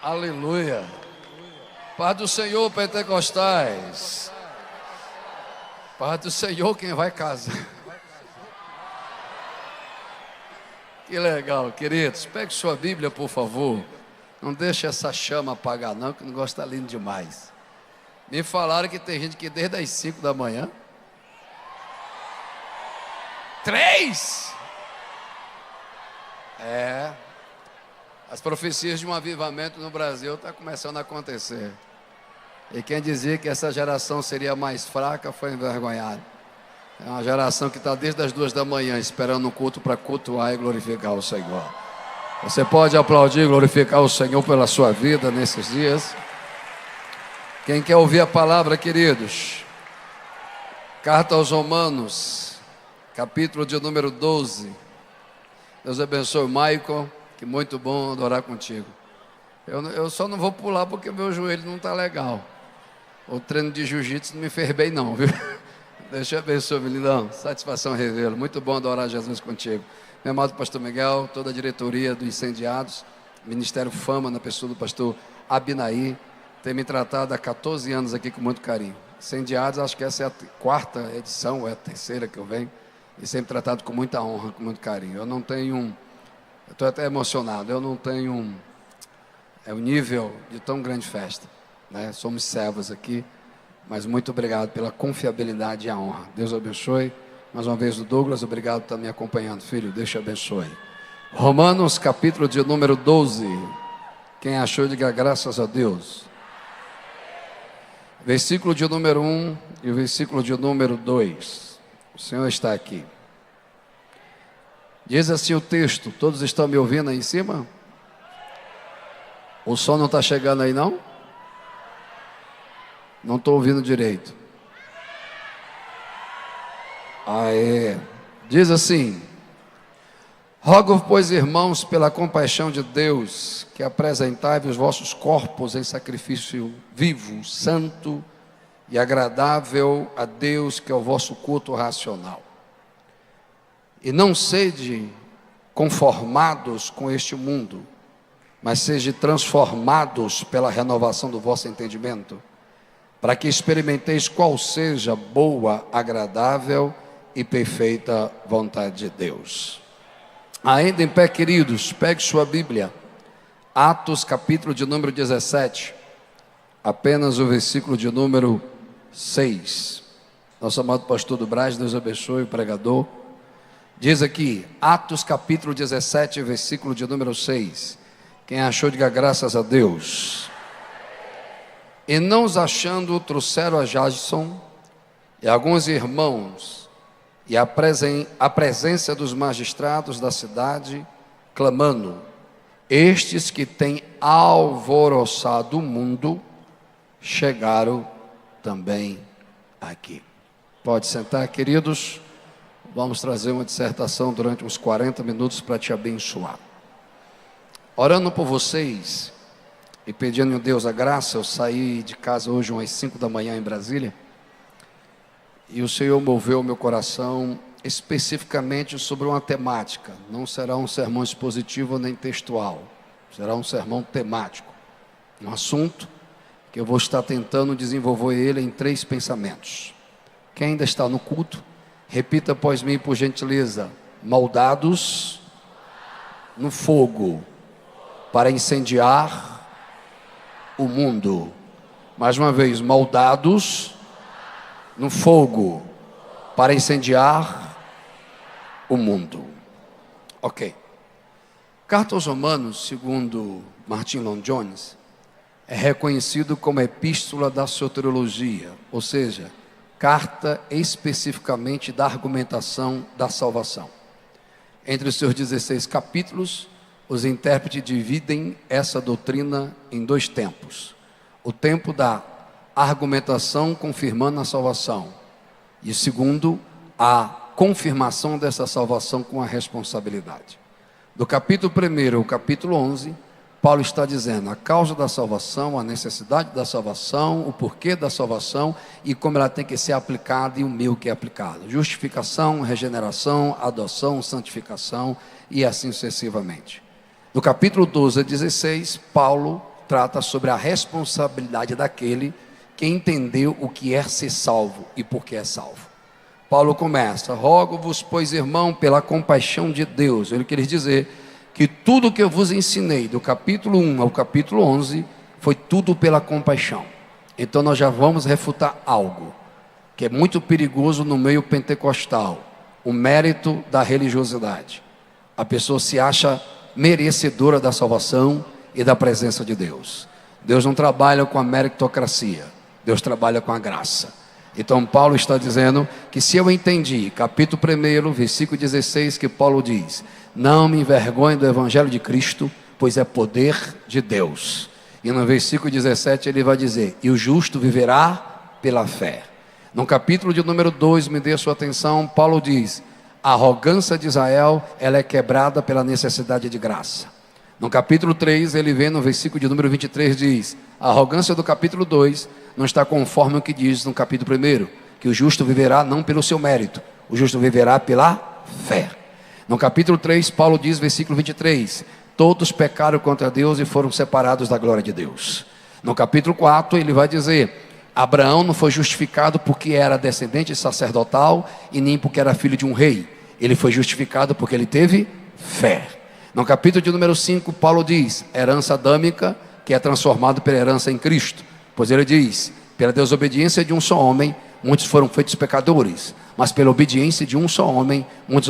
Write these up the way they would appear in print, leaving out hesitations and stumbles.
Aleluia. Paz do Senhor, pentecostais. Paz do Senhor, quem vai casar. Que legal, queridos. Pegue sua Bíblia, por favor. Não deixe essa chama apagar, não, que o negócio está lindo demais. Me falaram que tem gente que desde as 5 da manhã. 3! As profecias de um avivamento no Brasil estão começando a acontecer. E quem dizia que essa geração seria mais fraca foi envergonhado. É uma geração que está desde as 2 da manhã esperando um culto para cultuar e glorificar o Senhor. Você pode aplaudir e glorificar o Senhor pela sua vida nesses dias. Quem quer ouvir a palavra, queridos? Carta aos Romanos, capítulo de número 12. Deus abençoe o Michael, que muito bom adorar contigo. Eu só não vou pular porque o meu joelho não está legal. O treino de jiu-jitsu não me fez bem não, viu? Deus te abençoe, meu lindão. Satisfação revê-lo. Muito bom adorar Jesus contigo. Meu amado pastor Miguel, toda a diretoria do Incendiados, Ministério Fama, na pessoa do pastor Abinaí, tem me tratado há 14 anos aqui com muito carinho. Incendiados, acho que essa é a 4ª edição, ou é a 3ª que eu venho, e sempre tratado com muita honra, com muito carinho. Eu estou até emocionado, eu não tenho um nível de tão grande festa, né? Somos servos aqui, mas muito obrigado pela confiabilidade e a honra. Deus abençoe. Mais uma vez o Douglas, obrigado por estar me acompanhando, filho, Deus te abençoe. Romanos, capítulo de número 12. Quem achou, diga graças a Deus. Versículo de número 1 e o versículo de número 2. O Senhor está aqui. Diz assim o texto, todos estão me ouvindo aí em cima? O som não está chegando aí não? Não estou ouvindo direito. Diz assim: rogo, pois, irmãos, pela compaixão de Deus, que apresentai os vossos corpos em sacrifício vivo, santo e agradável a Deus, que é o vosso culto racional. E não sede conformados com este mundo, mas sede transformados pela renovação do vosso entendimento, para que experimenteis qual seja boa, agradável e perfeita vontade de Deus. Ainda em pé, queridos, pegue sua Bíblia, Atos capítulo de número 17, apenas o versículo de número 6. Nosso amado pastor do Brás, Deus abençoe o pregador. Diz aqui, Atos capítulo 17, versículo de número 6. Quem achou, diga graças a Deus. E não os achando, trouxeram a Jason e alguns irmãos, e a presença dos magistrados da cidade, clamando: estes que têm alvoroçado o mundo, chegaram também aqui. Pode sentar, queridos. Vamos trazer uma dissertação durante uns 40 minutos para te abençoar. Orando por vocês e pedindo a Deus a graça, eu saí de casa hoje umas 5 da manhã em Brasília, e o Senhor moveu o meu coração especificamente sobre uma temática. Não será um sermão expositivo nem textual, será um sermão temático, um assunto que eu vou estar tentando desenvolver ele em 3 pensamentos. Quem ainda está no culto, repita após mim, por gentileza: moldados no fogo para incendiar o mundo. Mais uma vez, moldados no fogo para incendiar o mundo. Ok. Carta aos Romanos, segundo Martin Lloyd Jones, é reconhecido como a epístola da soteriologia, ou seja, carta especificamente da argumentação da salvação. Entre os seus 16 capítulos, os intérpretes dividem essa doutrina em 2 tempos: o tempo da argumentação confirmando a salvação, e o segundo, a confirmação dessa salvação com a responsabilidade. Do capítulo 1 ao capítulo 11, Paulo está dizendo a causa da salvação, a necessidade da salvação, o porquê da salvação e como ela tem que ser aplicada e o meio que é aplicado: justificação, regeneração, adoção, santificação e assim sucessivamente. Do capítulo 12 a 16, Paulo trata sobre a responsabilidade daquele que entendeu o que é ser salvo e por que é salvo. Paulo começa: rogo-vos, pois, irmão, pela compaixão de Deus. Ele quer dizer que tudo que eu vos ensinei, do capítulo 1 ao capítulo 11, foi tudo pela compaixão. Então nós já vamos refutar algo que é muito perigoso no meio pentecostal: o mérito da religiosidade. A pessoa se acha merecedora da salvação e da presença de Deus. Deus não trabalha com a meritocracia, Deus trabalha com a graça. Então Paulo está dizendo que se eu entendi, capítulo 1, versículo 16, que Paulo diz: não me envergonhe do evangelho de Cristo, pois é poder de Deus. E no versículo 17 ele vai dizer: e o justo viverá pela fé. No capítulo de número 2, me dê a sua atenção, Paulo diz: a arrogância de Israel, ela é quebrada pela necessidade de graça. No capítulo 3, ele vem no versículo de número 23, diz: a arrogância do capítulo 2 não está conforme o que diz no capítulo 1, que o justo viverá não pelo seu mérito, o justo viverá pela fé. No capítulo 3, Paulo diz, versículo 23, todos pecaram contra Deus e foram separados da glória de Deus. No capítulo 4, ele vai dizer: Abraão não foi justificado porque era descendente sacerdotal e nem porque era filho de um rei. Ele foi justificado porque ele teve fé. No capítulo de número 5, Paulo diz: herança adâmica, que é transformado pela herança em Cristo. Pois ele diz: pela desobediência de um só homem, muitos foram feitos pecadores, mas pela obediência de um só homem, muitos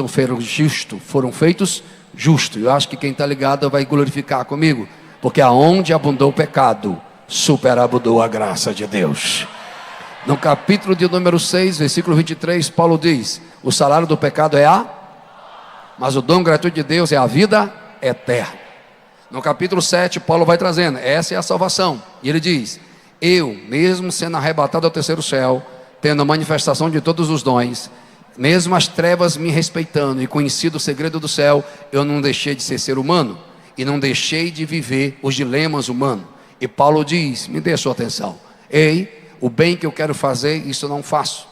foram feitos justos. Eu acho que quem está ligado vai glorificar comigo, porque aonde abundou o pecado, superabundou a graça de Deus. No capítulo de número 6, versículo 23, Paulo diz: o salário do pecado é mas o dom gratuito de Deus é a vida eterna. No capítulo 7, Paulo vai trazendo: essa é a salvação. E ele diz: eu, mesmo sendo arrebatado ao terceiro céu, tendo a manifestação de todos os dons, mesmo as trevas me respeitando e conhecido o segredo do céu, eu não deixei de ser humano e não deixei de viver os dilemas humanos. E Paulo diz: me dê a sua atenção, ei, o bem que eu quero fazer, isso eu não faço,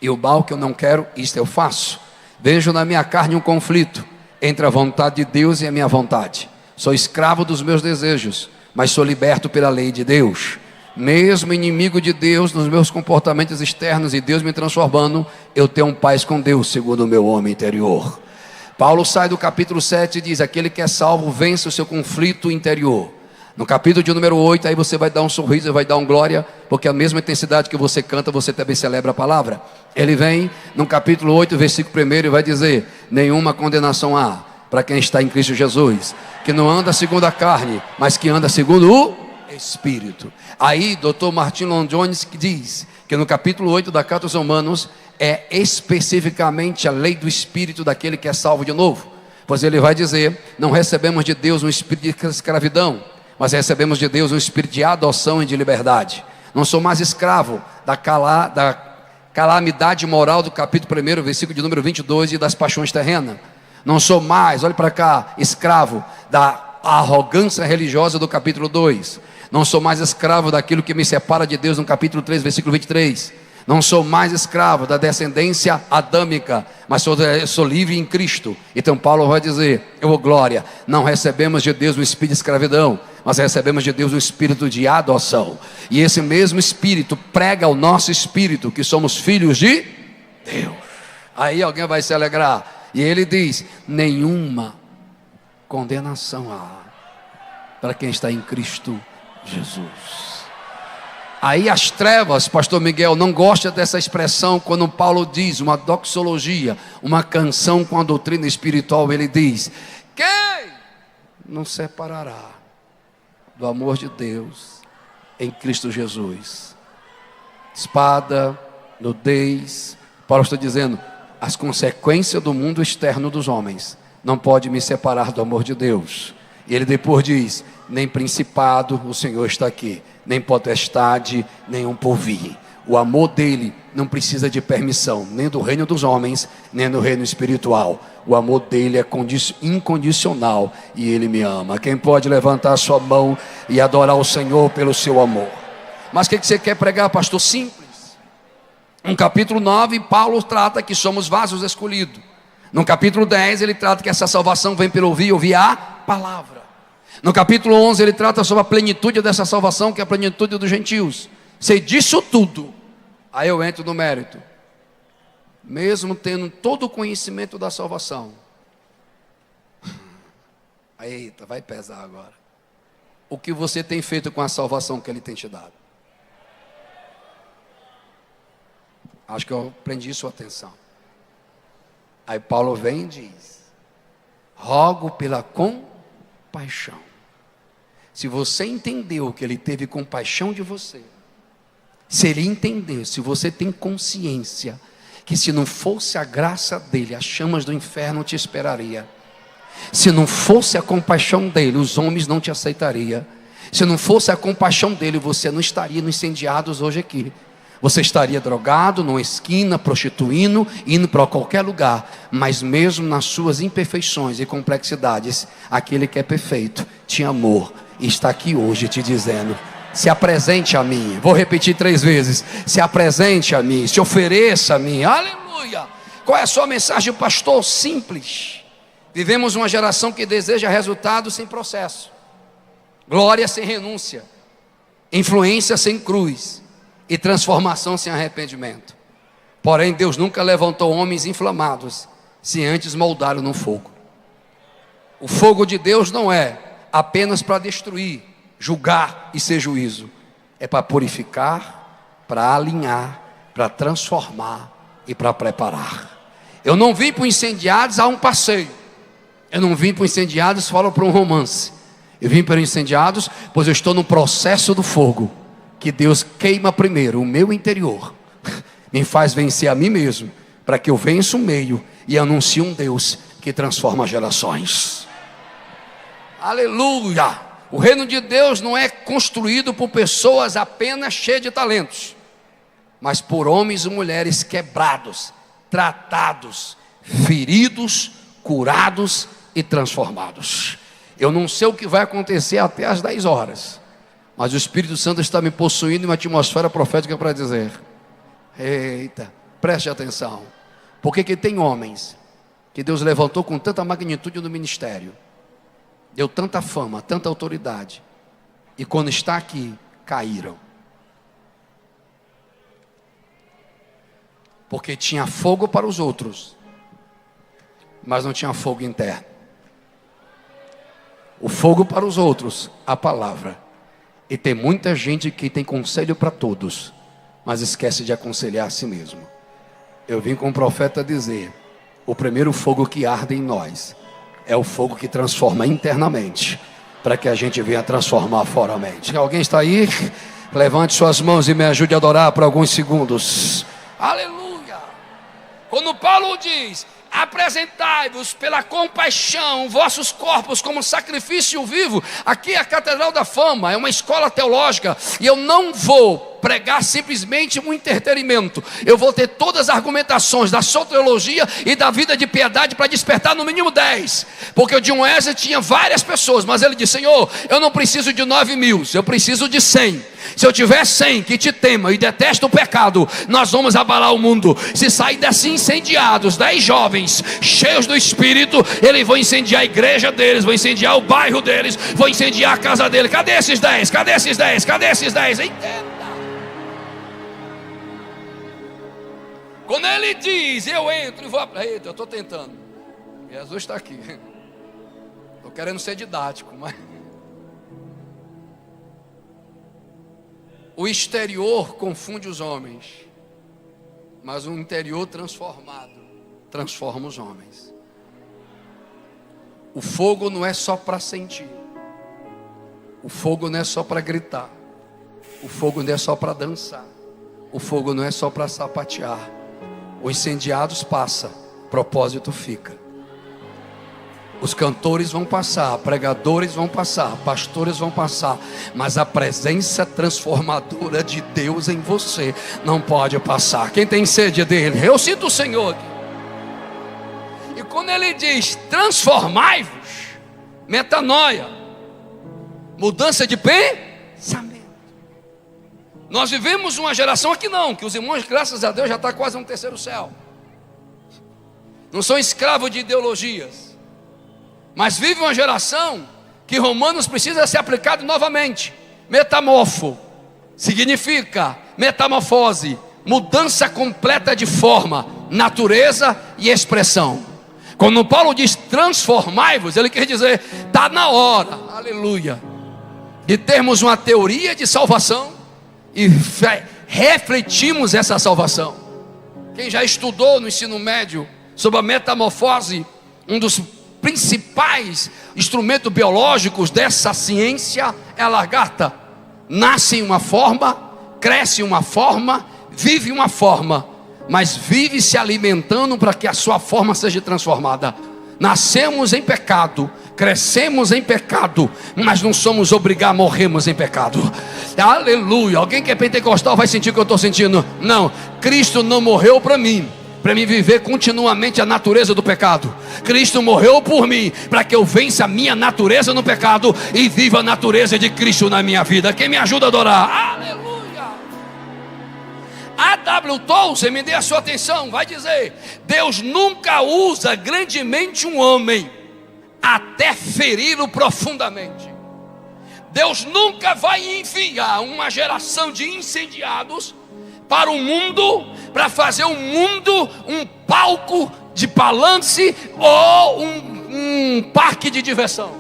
e o mal que eu não quero, isso eu faço. Vejo na minha carne um conflito entre a vontade de Deus e a minha vontade. Sou escravo dos meus desejos, mas sou liberto pela lei de Deus. Mesmo inimigo de Deus nos meus comportamentos externos e Deus me transformando, eu tenho paz com Deus segundo o meu homem interior. Paulo sai do capítulo 7 e diz: aquele que é salvo vence o seu conflito interior. No capítulo de número 8, aí você vai dar um sorriso e vai dar um glória, porque a mesma intensidade que você canta, você também celebra a palavra. Ele vem no capítulo 8, versículo 1, e vai dizer: nenhuma condenação há para quem está em Cristo Jesus, que não anda segundo a carne, mas que anda segundo o Espírito. Aí, Dr. Martin Lloyd Jones diz que no capítulo 8 da Carta aos Romanos é especificamente a lei do Espírito daquele que é salvo de novo. Pois ele vai dizer: não recebemos de Deus um espírito de escravidão, mas recebemos de Deus um espírito de adoção e de liberdade. Não sou mais escravo da calamidade moral do capítulo 1, versículo de número 22 e das paixões terrenas. Não sou mais, olhe para cá, escravo da arrogância religiosa do capítulo 2. Não sou mais escravo daquilo que me separa de Deus no capítulo 3, versículo 23. Não sou mais escravo da descendência adâmica, mas sou livre em Cristo. Então Paulo vai dizer: eu, glória, não recebemos de Deus um espírito de escravidão, mas recebemos de Deus um espírito de adoção. E esse mesmo espírito prega ao nosso espírito que somos filhos de Deus. Aí alguém vai se alegrar. E ele diz: nenhuma condenação há para quem está em Cristo Jesus. Aí as trevas, pastor Miguel, não gosta dessa expressão. Quando Paulo diz uma doxologia, uma canção com a doutrina espiritual, ele diz: quem nos separará do amor de Deus em Cristo Jesus? Espada, nudez. Paulo está dizendo: as consequências do mundo externo dos homens não pode me separar do amor de Deus. E ele depois diz: nem principado, o Senhor está aqui, nem potestade, nem um porvir. O amor dele não precisa de permissão, nem do reino dos homens, nem do reino espiritual. O amor dele é incondicional e ele me ama. Quem pode levantar a sua mão e adorar o Senhor pelo seu amor? Mas o que você quer pregar, pastor? Simples. No capítulo 9, Paulo trata que somos vasos escolhidos. No capítulo 10, ele trata que essa salvação vem pelo ouvir a palavra. No capítulo 11 ele trata sobre a plenitude dessa salvação, que é a plenitude dos gentios. Sei disso tudo. Aí eu entro no mérito. Mesmo tendo todo o conhecimento da salvação. Eita, vai pesar agora. O que você tem feito com a salvação que ele tem te dado? Acho que eu prendi sua atenção. Aí Paulo vem e diz: rogo pela compaixão. Se você entendeu que ele teve compaixão de você, se ele entendeu, se você tem consciência que se não fosse a graça dele, as chamas do inferno te esperaria. Se não fosse a compaixão dele, os homens não te aceitariam. Se não fosse a compaixão dele, você não estaria nos incendiados hoje aqui. Você estaria drogado, numa esquina, prostituindo, indo para qualquer lugar. Mas mesmo nas suas imperfeições e complexidades, aquele que é perfeito te amou e está aqui hoje te dizendo: se apresente a mim. Vou repetir 3 vezes: se apresente a mim, se ofereça a mim. Aleluia! Qual é a sua mensagem, pastor? Simples. Vivemos uma geração que deseja resultado sem processo, glória sem renúncia, influência sem cruz e transformação sem arrependimento. Porém, Deus nunca levantou homens inflamados se antes moldaram no fogo. O fogo de Deus não é apenas para destruir, julgar e ser juízo. É para purificar, para alinhar, para transformar e para preparar. Eu não vim para incendiados a um passeio. Eu não vim para incendiados falo para um romance. Eu vim para incendiados pois eu estou no processo do fogo, que Deus queima primeiro o meu interior, me faz vencer a mim mesmo, para que eu vença o meio e anuncie um Deus que transforma gerações. Aleluia! O reino de Deus não é construído por pessoas apenas cheias de talentos, mas por homens e mulheres quebrados, tratados, feridos, curados e transformados. Eu não sei o que vai acontecer até às 10 horas, mas o Espírito Santo está me possuindo em uma atmosfera profética para dizer: eita, preste atenção. Porque que tem homens que Deus levantou com tanta magnitude no ministério, deu tanta fama, tanta autoridade, e quando está aqui, caíram. Porque tinha fogo para os outros, mas não tinha fogo interno. O fogo para os outros, a palavra. E tem muita gente que tem conselho para todos, mas esquece de aconselhar a si mesmo. Eu vim com o profeta dizer: o primeiro fogo que arde em nós é o fogo que transforma internamente, para que a gente venha transformar foramente. Alguém está aí? Levante suas mãos e me ajude a adorar por alguns segundos. Aleluia! Quando Paulo diz: apresentai-vos pela compaixão vossos corpos como sacrifício vivo. Aqui é a Catedral da Fama, é uma escola teológica, e eu não vou pregar simplesmente um entretenimento. Eu vou ter todas as argumentações da soteriologia e da vida de piedade para despertar no mínimo 10, porque o John Wesley tinha várias pessoas, mas ele disse: Senhor, eu não preciso de 9.000, eu preciso de 100. Se eu tiver 100 que te temam e detestam o pecado, nós vamos abalar o mundo. Se sair desse incendiados 10 jovens cheios do Espírito, eles vão incendiar a igreja deles, vão incendiar o bairro deles, vão incendiar a casa deles. Cadê esses 10? Cadê esses 10? Cadê esses 10? Entenda. Quando ele diz: eu entro e vou... Eita, eu estou tentando. Jesus está aqui. Estou querendo ser didático, mas... O exterior confunde os homens, mas o interior transformado transforma os homens. O fogo não é só para sentir. O fogo não é só para gritar. O fogo não é só para dançar. O fogo não é só para sapatear. Os incendiados passam, propósito fica. Os cantores vão passar, pregadores vão passar, pastores vão passar, mas a presença transformadora de Deus em você não pode passar. Quem tem sede dele? Eu sinto o Senhor aqui. E quando ele diz: transformai-vos, metanoia, mudança de pensamento. Nós vivemos uma geração aqui não, que os irmãos, graças a Deus, já está quase no 3º céu. Não são escravos de ideologias, mas vive uma geração que Romanos precisa ser aplicado novamente. Metamorfo significa metamorfose, mudança completa de forma, natureza e expressão. Quando Paulo diz transformai-vos, ele quer dizer, está na hora, aleluia, de termos uma teoria de salvação e refletimos essa salvação. Quem já estudou no ensino médio sobre a metamorfose, um dos principais instrumentos biológicos dessa ciência é a lagarta. Nasce em uma forma, cresce em uma forma, vive em uma forma, mas vive se alimentando para que a sua forma seja transformada. Nascemos em pecado, crescemos em pecado, mas não somos obrigados a morrermos em pecado. Aleluia. Alguém que é pentecostal vai sentir o que eu estou sentindo? Não, Cristo não morreu para mim viver continuamente a natureza do pecado. Cristo morreu por mim, para que eu vença a minha natureza no pecado e viva a natureza de Cristo na minha vida. Quem me ajuda a adorar? Aleluia. A.W. Tozer, me dê a sua atenção, vai dizer: Deus nunca usa grandemente um homem até feri-lo profundamente. Deus nunca vai enviar uma geração de incendiados para o mundo, para fazer o mundo um palco de balance ou um parque de diversão.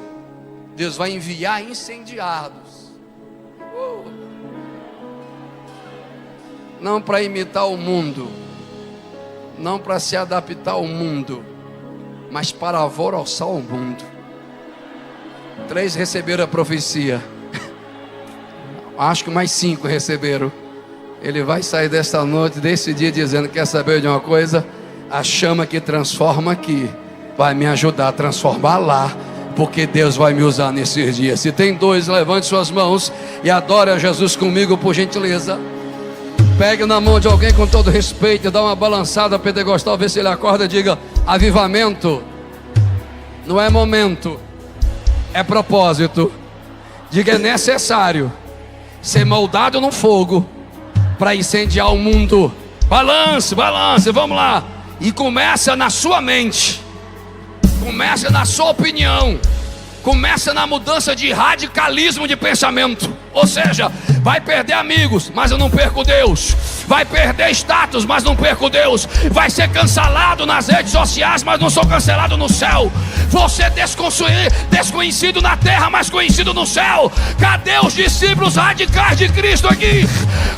Deus vai enviar incendiados, não para imitar o mundo, não para se adaptar ao mundo, mas para alvoroçar o mundo. 3 receberam a profecia, acho que mais 5 receberam. Ele vai sair desta noite, desse dia, dizendo: quer saber de uma coisa? A chama que transforma aqui vai me ajudar a transformar lá, porque Deus vai me usar nesses dias. Se tem 2, levante suas mãos e adore a Jesus comigo, por gentileza. Pegue na mão de alguém com todo respeito e dá uma balançada pentecostal, vê se ele acorda e diga: avivamento não é momento, é propósito. Diga: é necessário ser moldado no fogo para incendiar o mundo. Balance, balance, vamos lá. E começa na sua mente, começa na sua opinião, começa na mudança de radicalismo de pensamento. Ou seja, vai perder amigos, mas eu não perco Deus. Vai perder status, mas não perco Deus. Vai ser cancelado nas redes sociais, mas não sou cancelado no céu. Vou ser desconhecido na terra, mas conhecido no céu. Cadê os discípulos radicais de Cristo aqui?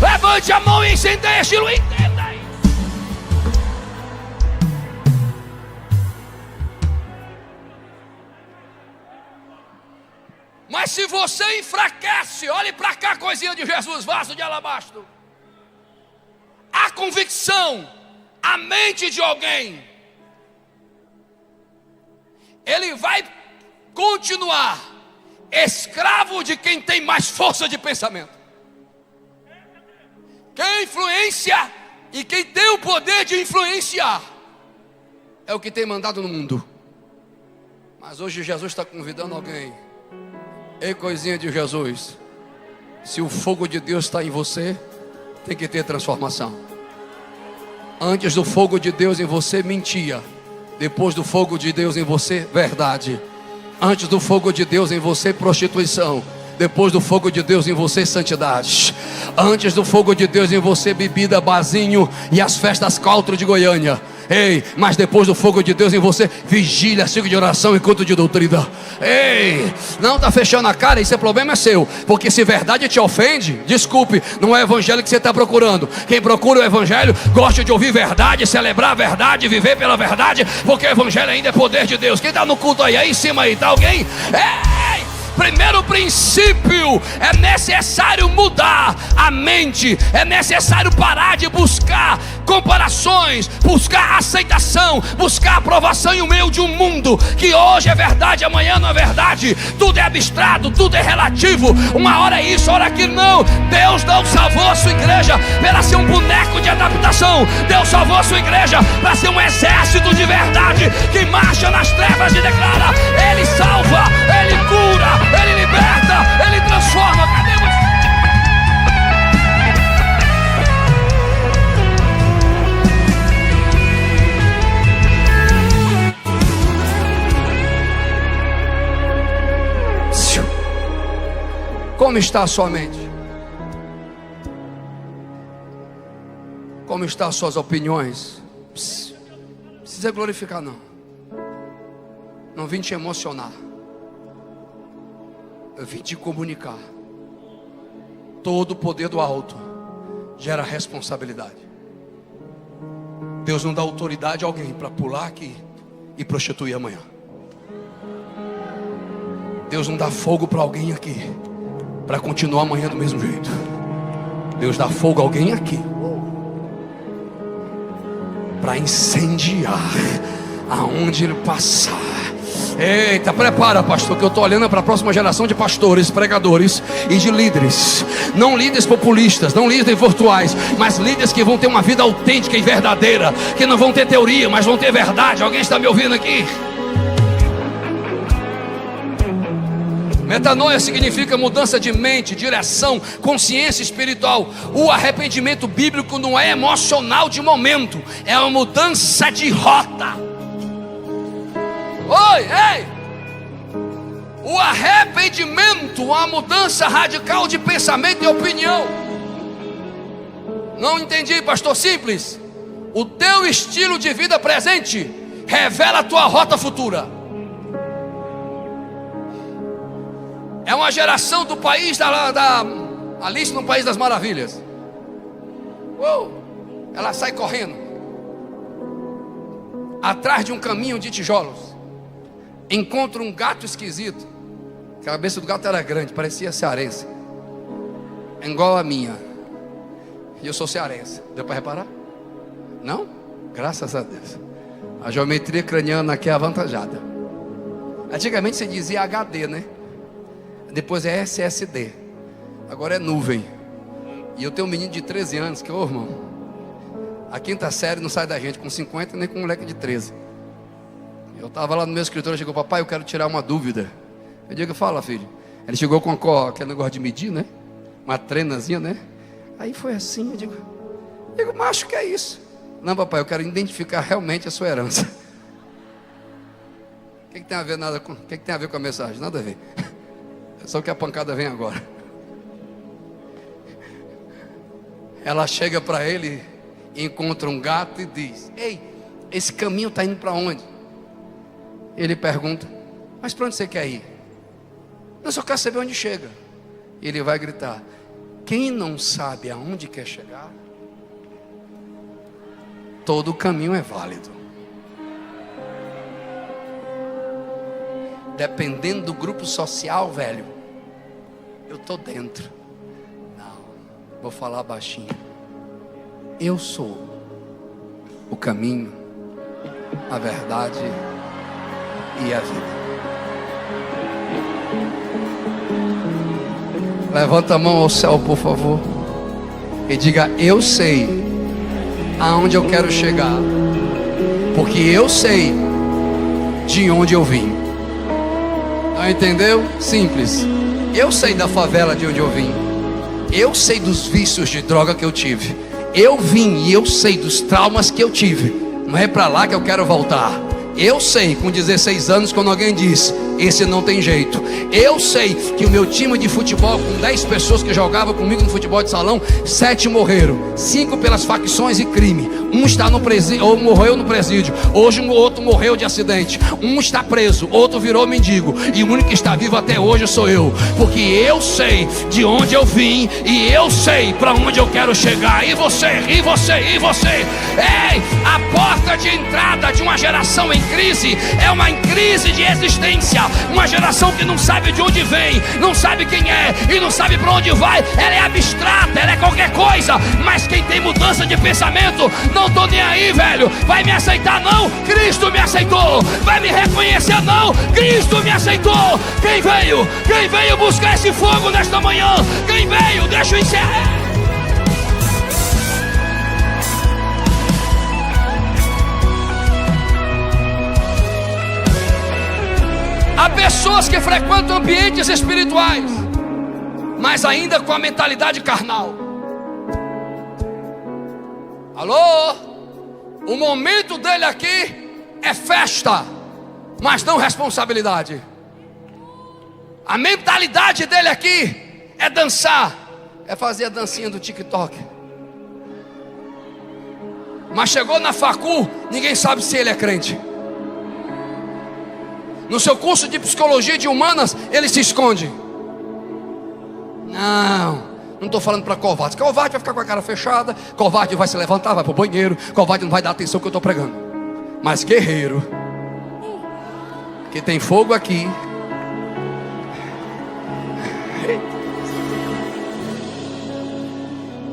Levante a mão e incendeie estilo, entenda isso. Mas se você enfraquece, olhe para cá, coisinha de Jesus, vaso de alabastro. A convicção, a mente de alguém, ele vai continuar escravo de quem tem mais força de pensamento. Quem influencia e quem tem o poder de influenciar é o que tem mandado no mundo. Mas hoje Jesus está convidando alguém. Ei, coisinha de Jesus, se o fogo de Deus está em você, tem que ter transformação. Antes do fogo de Deus em você, mentia. Depois do fogo de Deus em você, verdade. Antes do fogo de Deus em você, prostituição. Depois do fogo de Deus em você, santidade. Antes do fogo de Deus em você, bebida, barzinho e as festas country de Goiânia. Ei, mas depois do fogo de Deus em você, vigília, ciclo de oração e culto de doutrina. Ei, não está fechando a cara, esse problema é seu. Porque se verdade te ofende, desculpe, não é o evangelho que você está procurando. Quem procura o evangelho, gosta de ouvir verdade, celebrar a verdade, viver pela verdade, porque o evangelho ainda é poder de Deus. Quem está no culto aí em cima aí, está alguém? Ei! Primeiro princípio, é necessário mudar a mente, é necessário parar de buscar comparações, buscar aceitação, buscar aprovação em meio de um mundo que hoje é verdade, amanhã não é verdade. Tudo é abstrato, tudo é relativo. Uma hora é isso, outra aquilo. Não, Deus não salvou a sua igreja para ser um boneco de adaptação. Deus salvou a sua igreja para ser um exército de verdade que marcha nas trevas e declara: Ele salva, Ele cura, Ele liberta, Ele transforma. Cadê você? como está a sua mente? Como estão as suas opiniões? Precisa glorificar não. Não vim te emocionar. Eu vim te comunicar. Todo o poder do alto gera responsabilidade. Deus não dá autoridade a alguém para pular aqui e prostituir amanhã. Deus não dá fogo para alguém aqui para continuar amanhã do mesmo jeito. Deus dá fogo a alguém aqui para incendiar aonde ele passar. Eita, prepara, pastor, que eu estou olhando para a próxima geração de pastores, pregadores e de líderes. Não líderes populistas, não líderes virtuais, mas líderes que vão ter uma vida autêntica e verdadeira, que não vão ter teoria, mas vão ter verdade. Alguém está me ouvindo aqui? Metanoia significa mudança de mente, direção, consciência espiritual. O arrependimento bíblico não é emocional de momento, é uma mudança de rota. Oi, ei! O arrependimento, uma mudança radical de pensamento e opinião. Não entendi, pastor? Simples. O teu estilo de vida presente revela a tua rota futura. É uma geração do país da Alice no País das Maravilhas. Ela sai correndo atrás de um caminho de tijolos. Encontra um gato esquisito. A cabeça do gato era grande, parecia cearense, igual a minha. E eu sou cearense. Deu para reparar? Não? Graças a Deus. A geometria craniana aqui é avantajada. Antigamente você dizia HD, né? Depois é SSD. Agora é nuvem. E eu tenho um menino de 13 anos que, irmão, a quinta série não sai da gente com 50 nem com um moleque de 13. Eu estava lá no meu escritório, chegou: papai, eu quero tirar uma dúvida. Eu digo: fala, filho. Ele chegou com aquele negócio de medir, né? Uma treinazinha, né? Aí foi assim, eu digo: mas acho que é isso. Não, papai, eu quero identificar realmente a sua herança. O que tem a ver o que tem a ver com a mensagem? Nada a ver. Só que a pancada vem agora. Ela chega para ele, encontra um gato e diz: ei, esse caminho está indo para onde? Ele pergunta: mas para onde você quer ir? Eu só quero saber onde chega. Ele vai gritar: quem não sabe aonde quer chegar, todo caminho é válido. Dependendo do grupo social, velho, eu estou dentro. Não, vou falar baixinho. Eu sou o caminho, a verdade e a vida. Levanta a mão ao céu, por favor, e diga: eu sei aonde eu quero chegar, porque eu sei de onde eu vim. Não entendeu? Simples. Eu sei da favela de onde eu vim. Eu sei dos vícios de droga que eu tive. Eu vim e eu sei dos traumas que eu tive. Não é para lá que eu quero voltar. Eu sei, com 16 anos, quando alguém diz: esse não tem jeito. Eu sei que o meu time de futebol, com 10 pessoas que jogavam comigo no futebol de salão, 7 morreram, 5 pelas facções e crime. Um está no presídio, ou morreu no presídio. Hoje o outro morreu de acidente. Um está preso, outro virou mendigo, e o único que está vivo até hoje sou eu. Porque eu sei de onde eu vim, e eu sei para onde eu quero chegar. E você, e você, e você. Ei, a porta de entrada de uma geração em crise é uma crise de existência. Uma geração que não sabe de onde vem, não sabe quem é e não sabe para onde vai. Ela é abstrata, ela é qualquer coisa. Mas quem tem mudança de pensamento: não tô nem aí, velho. Vai me aceitar não? Cristo me aceitou. Vai me reconhecer não? Cristo me aceitou. Quem veio buscar esse fogo nesta manhã? Quem veio? Deixa eu encerrar. Há pessoas que frequentam ambientes espirituais, mas ainda com a mentalidade carnal. Alô? O momento dele aqui é festa, mas não responsabilidade. A mentalidade dele aqui é dançar, é fazer a dancinha do TikTok. Mas chegou na facul, ninguém sabe se ele é crente. No seu curso de psicologia e de humanas, ele se esconde. Não estou falando para covarde. Covarde vai ficar com a cara fechada, covarde vai se levantar, vai para o banheiro, covarde não vai dar atenção que eu estou pregando. Mas guerreiro, que tem fogo aqui,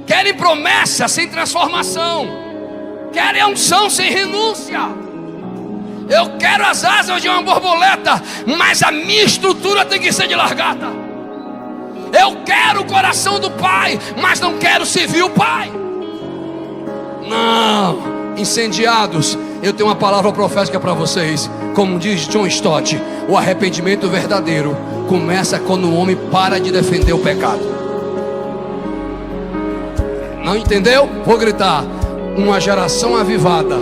querem promessa sem transformação, querem unção sem renúncia. Eu quero as asas de uma borboleta, mas a minha estrutura tem que ser de largata. Eu quero o coração do Pai, mas não quero servir o Pai. Não, incendiados, eu tenho uma palavra profética para vocês. Como diz John Stott, o arrependimento verdadeiro começa quando o homem para de defender o pecado. Não entendeu? Vou gritar. Uma geração avivada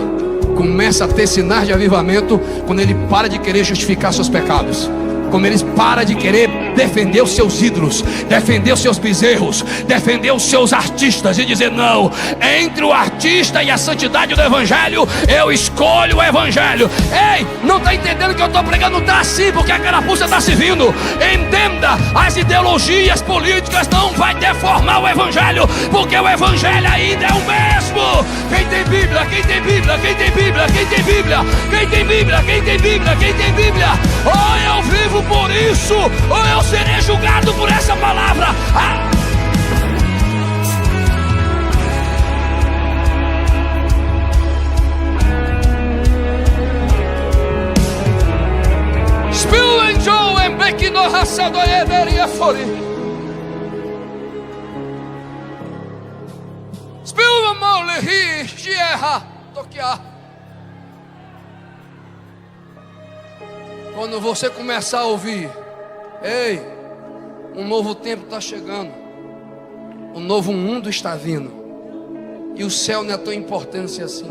começa a ter sinais de avivamento quando ele para de querer justificar seus pecados, quando ele para de querer defender os seus ídolos, defender os seus bezerros, defender os seus artistas e dizer: não, entre o artista e a santidade do evangelho, eu escolho o evangelho. Ei, não está entendendo que eu estou pregando? Está assim, porque a carapuça está se vindo. Entenda, as ideologias políticas não vai deformar o evangelho, porque o evangelho ainda é o mesmo. Quem tem Bíblia, quem tem Bíblia, quem tem Bíblia, quem tem Bíblia, quem tem Bíblia, quem tem Bíblia, quem tem Bíblia. Ou eu vivo por isso, ou eu serei julgado por essa palavra. Quando você começar a ouvir: ei, um novo tempo está chegando, um novo mundo está vindo, e o céu não é tão importante assim,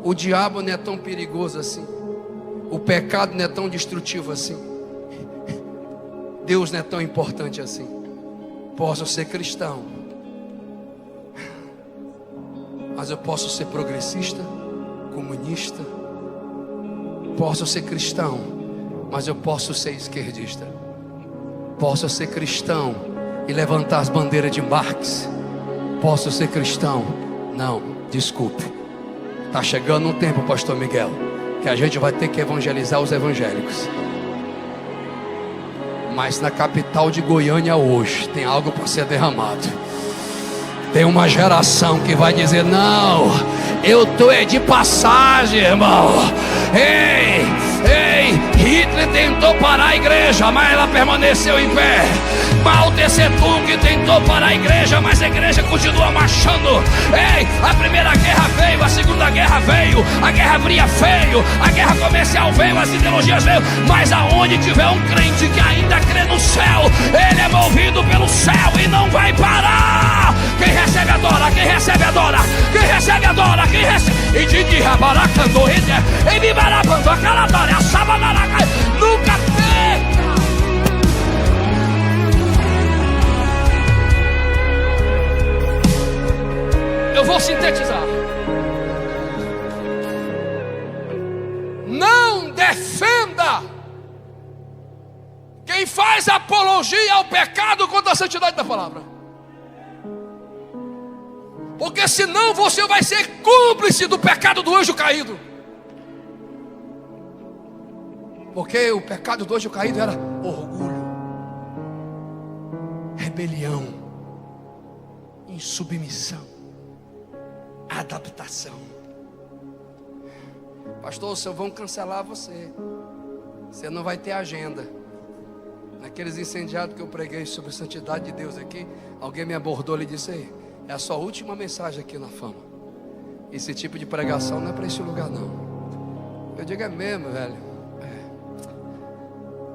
o diabo não é tão perigoso assim, o pecado não é tão destrutivo assim, Deus não é tão importante assim. Posso ser cristão, mas eu posso ser progressista, comunista. Posso ser cristão, mas eu posso ser esquerdista. Posso ser cristão e levantar as bandeiras de Marx. Posso ser cristão. Não, desculpe. Está chegando um tempo, pastor Miguel, que a gente vai ter que evangelizar os evangélicos. Mas na capital de Goiânia hoje tem algo para ser derramado. Tem uma geração que vai dizer: não, eu estou de passagem, irmão. Ei, Hitler tentou parar a igreja, mas ela permaneceu em pé. Mao Tse Tung tentou parar a igreja, mas a igreja continua marchando. Ei, a primeira guerra veio, a segunda guerra veio, a guerra fria veio, a guerra comercial veio, as ideologias veio. Mas aonde tiver um crente que ainda crê no céu, ele é movido pelo céu e não vai parar. Quem recebe adora, quem recebe adora, quem recebe adora, quem recebe. E de rabaracando, e me barabando, a caladora, a sabanaraca, nunca perca. Eu vou sintetizar. Não defenda quem faz apologia ao pecado contra a santidade da palavra, porque senão você vai ser cúmplice do pecado do anjo caído. Porque o pecado do anjo caído era orgulho, rebelião, insubmissão, adaptação. Pastor, se vão cancelar você, você não vai ter agenda. Naqueles incendiados que eu preguei sobre a santidade de Deus aqui, alguém me abordou e disse: aí, é a sua última mensagem aqui na Fama. Esse tipo de pregação não é para esse lugar não. Eu digo: é mesmo, velho.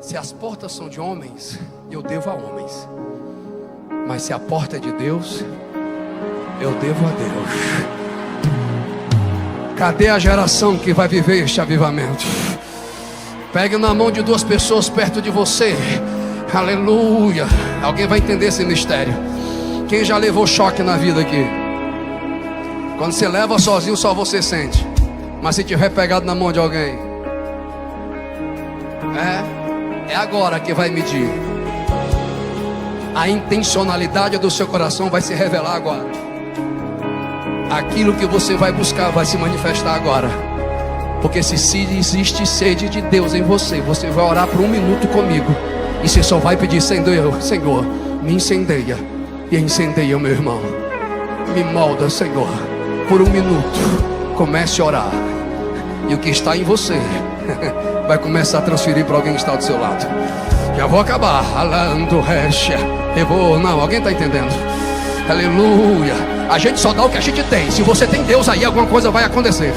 Se as portas são de homens, eu devo a homens. Mas se a porta é de Deus, eu devo a Deus. Cadê a geração que vai viver este avivamento? Pegue na mão de duas pessoas perto de você. Aleluia. Alguém vai entender esse mistério. Quem já levou choque na vida aqui? Quando você leva sozinho, só você sente. Mas se tiver pegado na mão de alguém, é agora que vai medir. A intencionalidade do seu coração vai se revelar agora. Aquilo que você vai buscar vai se manifestar agora. Porque se existe sede de Deus em você, você vai orar por 1 minuto comigo. E você só vai pedir: Senhor, Senhor, me incendeia. E incendeia o meu irmão. Me molda, Senhor, por 1 minuto. Comece a orar. E o que está em você vai começar a transferir para alguém que está do seu lado. Já vou acabar. Alando, recha. Eu vou. Não, alguém está entendendo? Aleluia. A gente só dá o que a gente tem. Se você tem Deus aí, alguma coisa vai acontecer.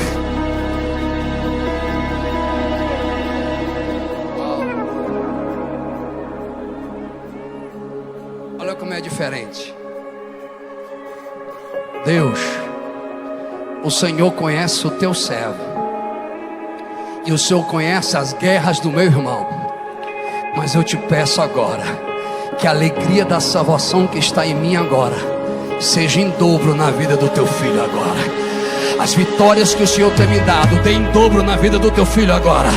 Olha como é diferente. Deus, o Senhor conhece o teu servo. E o Senhor conhece as guerras do meu irmão. Mas eu te peço agora, que a alegria da salvação que está em mim agora seja em dobro na vida do teu filho agora. As vitórias que o Senhor tem me dado, dê em dobro na vida do teu filho agora.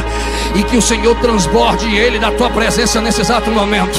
E que o Senhor transborde ele da tua presença nesse exato momento.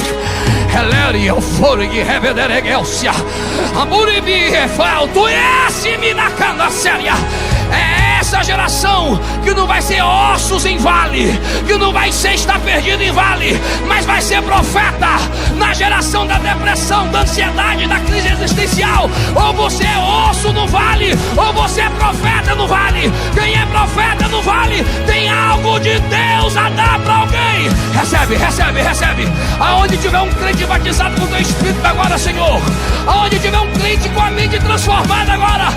É essa geração que não vai ser ossos em vale, que não vai ser estar perdido em vale, mas vai ser profeta na geração da depressão, da ansiedade, da crise existencial. Ou você é osso no vale, ou você é profeta no vale. Quem é profeta no vale tem algo de Deus a dar para alguém. Recebe, recebe, recebe. Aonde tiver um crente batizado com o teu Espírito agora, Senhor, aonde tiver um crente com a mente transformada agora,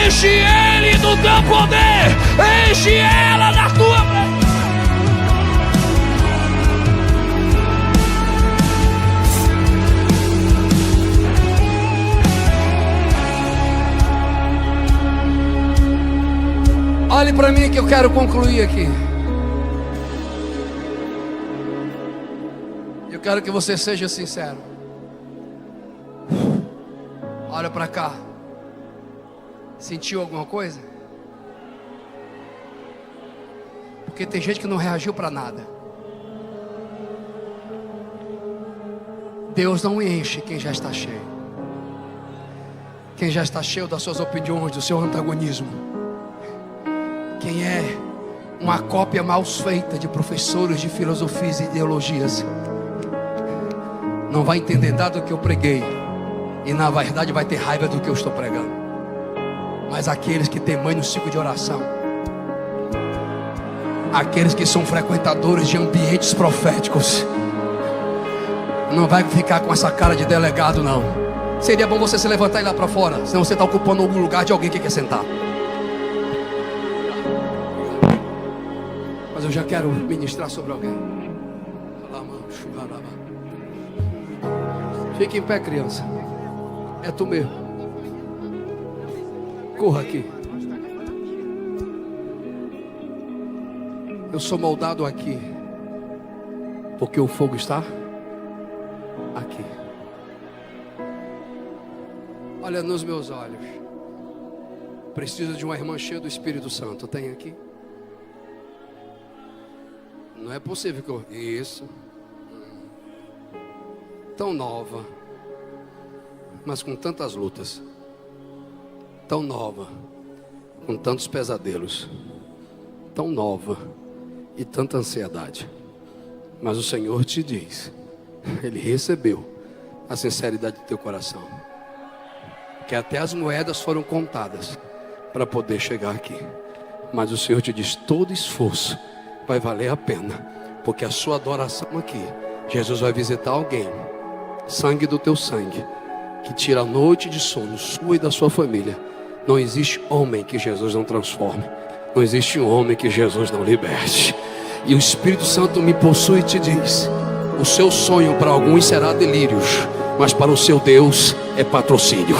enche ele do teu poder, enche ela da tua presença. Olhe para mim que eu quero concluir aqui. Eu quero que você seja sincero. Olha para cá. Sentiu alguma coisa? Porque tem gente que não reagiu para nada. Deus não enche quem já está cheio. Quem já está cheio das suas opiniões, do seu antagonismo. Quem é uma cópia mal feita de professores de filosofias e ideologias, não vai entender nada do que eu preguei. E na verdade vai ter raiva do que eu estou pregando. Mas aqueles que têm mãe no ciclo de oração, aqueles que são frequentadores de ambientes proféticos, não vai ficar com essa cara de delegado, não. Seria bom você se levantar e ir lá para fora, senão você está ocupando algum lugar de alguém que quer sentar. Mas eu já quero ministrar sobre alguém. Fique em pé, criança. É tu mesmo. Corra aqui. Eu sou moldado aqui, porque o fogo está aqui. Olha nos meus olhos. Preciso de uma irmã cheia do Espírito Santo. Tem aqui? Não é possível que eu... Isso. Tão nova, mas com tantas lutas. Tão nova, com tantos pesadelos. Tão nova e tanta ansiedade. Mas o Senhor te diz, Ele recebeu a sinceridade do teu coração. Que até as moedas foram contadas para poder chegar aqui. Mas o Senhor te diz, todo esforço vai valer a pena, porque a sua adoração aqui, Jesus vai visitar alguém, sangue do teu sangue, que tira a noite de sono sua e da sua família. Não existe homem que Jesus não transforme. Não existe um homem que Jesus não liberte. E o Espírito Santo me possui e te diz, o seu sonho para alguns será delírios, mas para o seu Deus é patrocínio.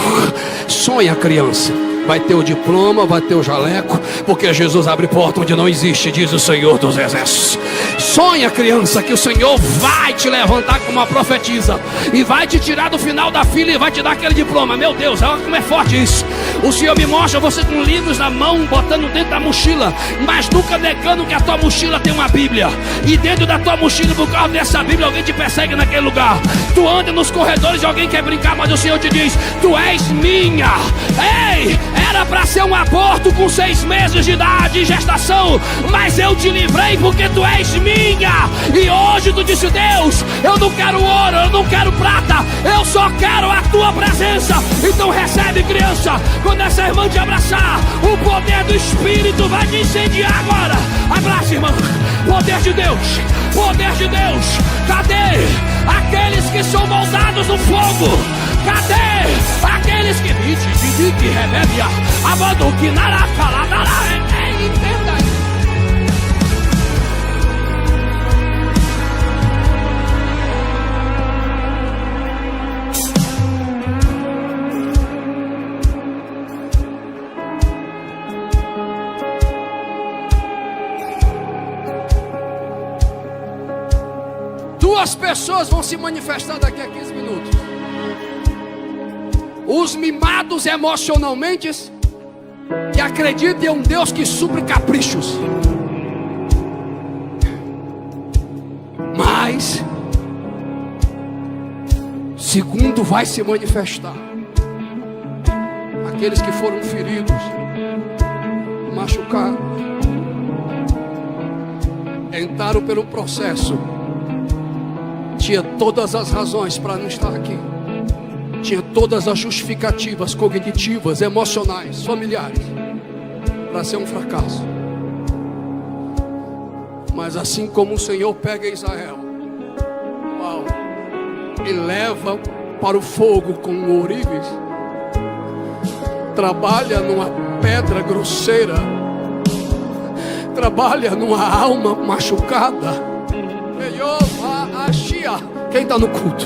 Sonha, criança. vai ter o diploma, vai ter o jaleco, porque Jesus abre porta onde não existe, diz o Senhor dos Exércitos. Sonha, criança, que o Senhor vai te levantar como uma profetisa e vai te tirar do final da fila e vai te dar aquele diploma. Meu Deus, olha como é forte isso. O Senhor me mostra você com livros na mão, botando dentro da mochila, mas nunca negando que a tua mochila tem uma Bíblia. E dentro da tua mochila, por causa dessa Bíblia, alguém te persegue naquele lugar. Tu anda nos corredores e alguém quer brincar, mas o Senhor te diz: tu és minha. Ei, era para ser um aborto com 6 meses de idade, de gestação, mas eu te livrei porque tu és minha. E hoje tu disse: Deus, eu não quero ouro, eu não quero prata, eu só quero a tua presença. Então recebe, criança, quando essa irmã te abraçar, o poder do Espírito vai te incendiar agora. Abraça, irmã. Poder de Deus, poder de Deus. Cadê aqueles que são moldados no fogo? Cadê aqueles que que rebebia, abando que duas pessoas vão se manifestar daqui a 15 minutos. Os mimados emocionalmente, que acreditam em um Deus que supre caprichos. Mas segundo vai se manifestar aqueles que foram feridos, machucados, entraram pelo processo, tinha todas as razões para não estar aqui, tinha todas as justificativas cognitivas, emocionais, familiares, para ser um fracasso. Mas assim como o Senhor pega Israel, e leva para o fogo com ourives, trabalha numa pedra grosseira, trabalha numa alma machucada. Quem está no culto?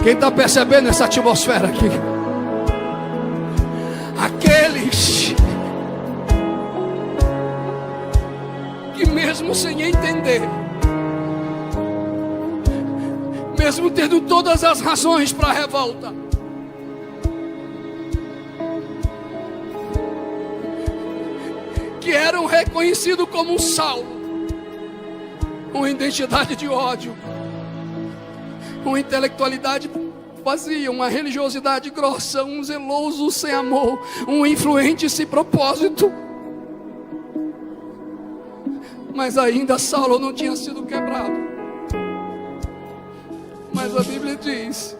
Quem está percebendo essa atmosfera aqui? Aqueles que mesmo sem entender, mesmo tendo todas as razões para a revolta, que eram reconhecidos como um Saulo, uma identidade de ódio, uma intelectualidade vazia, uma religiosidade grossa, um zeloso sem amor, um influente sem propósito. Mas ainda Saulo não tinha sido quebrado. Mas a Bíblia diz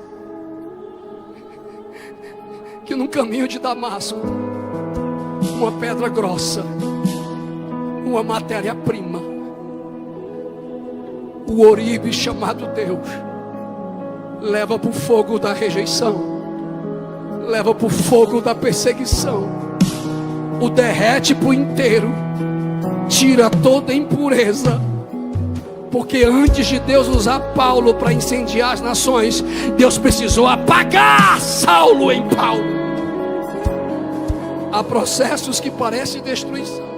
que no caminho de Damasco, uma pedra grossa, uma matéria-prima, o ourive chamado Deus, leva para o fogo da rejeição, leva para o fogo da perseguição, o derrete por inteiro, tira toda a impureza. Porque antes de Deus usar Paulo para incendiar as nações, Deus precisou apagar Saulo em Paulo. Há processos que parecem destruição,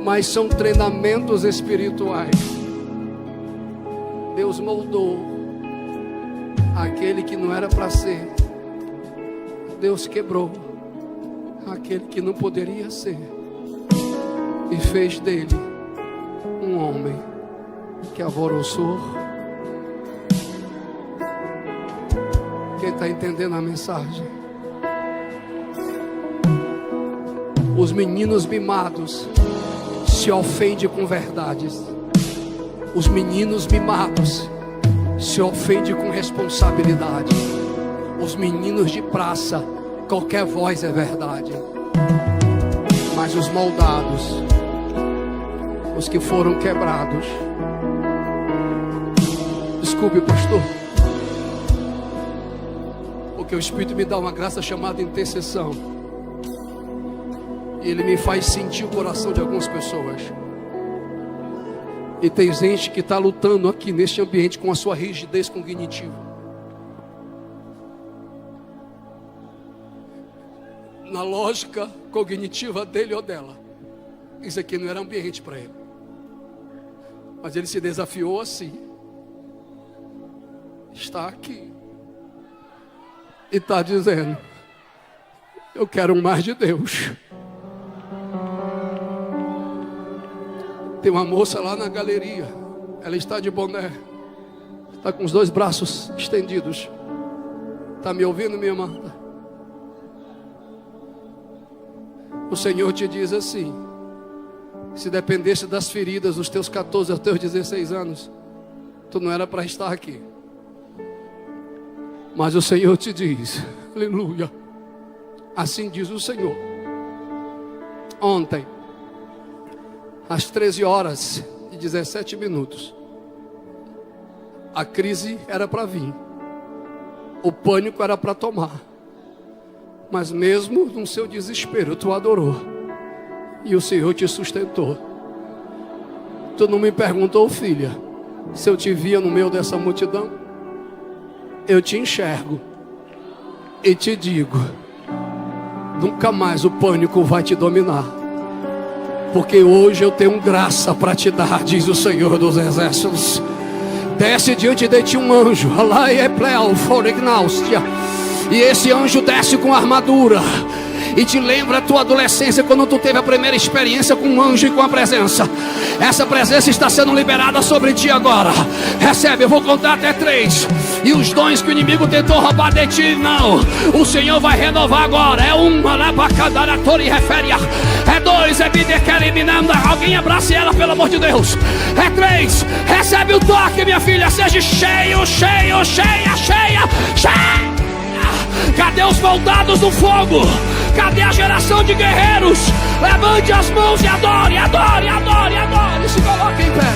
mas são treinamentos espirituais. Deus moldou aquele que não era para ser. Deus quebrou aquele que não poderia ser, e fez dele um homem que alvoroçou. Quem está entendendo a mensagem? Os meninos mimados se ofendem com verdades. Os meninos mimados se ofendem com responsabilidade. Os meninos de praça, qualquer voz é verdade. Mas os moldados, os que foram quebrados, desculpe, pastor, porque o Espírito me dá uma graça chamada intercessão, e ele me faz sentir o coração de algumas pessoas. E tem gente que está lutando aqui neste ambiente com a sua rigidez cognitiva. na lógica cognitiva dele ou dela, isso aqui não era ambiente para ele. Mas ele se desafiou assim. Está aqui. E está dizendo: eu quero mais de Deus. Tem uma moça lá na galeria. Ela está de boné. Está com os 2 braços estendidos. Está me ouvindo, minha amada? O Senhor te diz assim: se dependesse das feridas dos teus 14 aos teus 16 anos, tu não era para estar aqui. Mas o Senhor te diz, aleluia, assim diz o Senhor: ontem, às 13h17, a crise era para vir, o pânico era para tomar, mas mesmo no seu desespero tu adorou, e o Senhor te sustentou. Tu não me perguntou, filha, se eu te via no meio dessa multidão. Eu te enxergo e te digo: nunca mais o pânico vai te dominar, porque hoje eu tenho graça para te dar, diz o Senhor dos Exércitos. Desce diante de ti um anjo, e esse anjo desce com armadura e te lembra a tua adolescência, quando tu teve a primeira experiência com um anjo e com a presença. Essa presença está sendo liberada sobre ti agora. Recebe, eu vou contar até 3. E os dons que o inimigo tentou roubar de ti, não, o Senhor vai renovar agora. É 1, é 2, é bidequeliminanda. Alguém abrace ela, pelo amor de Deus. É 3, recebe o toque, minha filha. Seja cheio, cheio, cheia, cheia, cheia. Cadê os soldados do fogo? Cadê a geração de guerreiros? Levante as mãos e adore, adore, adore, adore. Se coloque em pé.